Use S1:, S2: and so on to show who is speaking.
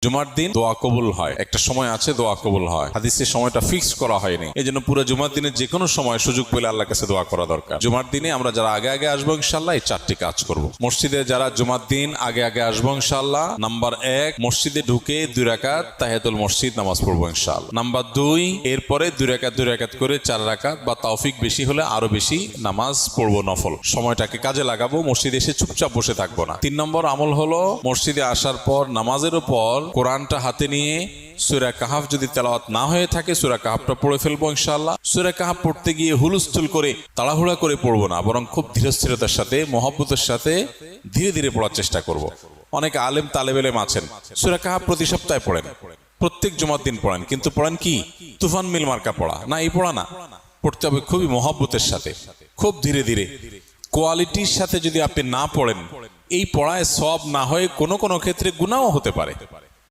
S1: জুমার দিন দোয়া কবুল হয়, একটা সময় আছে দোয়া কবুল হয়, হাদিসের সময়টা ফিক্স করা হয়নি। এই জন্য পুরো জুমার দিনে যে কোনো সময় সুযোগ পেলে আল্লাহর কাছে দোয়া করা দরকার। জুমার দিনে আমরা যারা আগে আগে আসবো ইনশাল্লাহ এই 4টি কাজ করব। মসজিদে যারা জুমার দিন আগে আগে আসবো ইনশাল্লাহ, নাম্বার 1 মসজিদে ঢুকে 2 রাকাত তাহিয়াতুল মসজিদ নামাজ পড়বো ইনশাল্লাহ। নাম্বার 2 এরপরে 2 রাকাত করে 4 রাকাত বা তৌফিক বেশি হলে আরো বেশি নামাজ পড়বো নফল। সময়টাকে কাজে লাগাবো, মসজিদে এসে চুপচাপ বসে থাকবো না। 3 নম্বর আমল হলো মসজিদে আসার পর নামাজের উপর কোরআনটা হাতে নিয়ে সূরা কাহাফ যদি তেলাওয়াত না হয়ে থাকে সূরা কাহাফটা পড়ে ফেলবো ইনশাআল্লাহ। সূরা কাহাফ পড়তে গিয়ে হুলস্থুল করে তাড়াহুড়া করে পড়বো না, বরং খুব ধীরস্থিরতার সাথে মহব্বতের সাথে ধীরে ধীরে পড়ার চেষ্টা করব। অনেক আলেম তালেব ইলম আছেন সূরা কাহাফ প্রতি সপ্তাহে পড়েন, প্রত্যেক জুমার দিন পড়েন, কিন্তু পড়েন কি তুফান মিল মার্কা পড়া না, এই পড়া না। পড়তে হবে খুবই মহব্বতের সাথে, খুব ধীরে ধীরে। কোয়ালিটির সাথে যদি আপনি না পড়েন এই পড়ায় সওয়াব না হয়ে কোনো কোনো ক্ষেত্রে গুনাহও হতে পারে।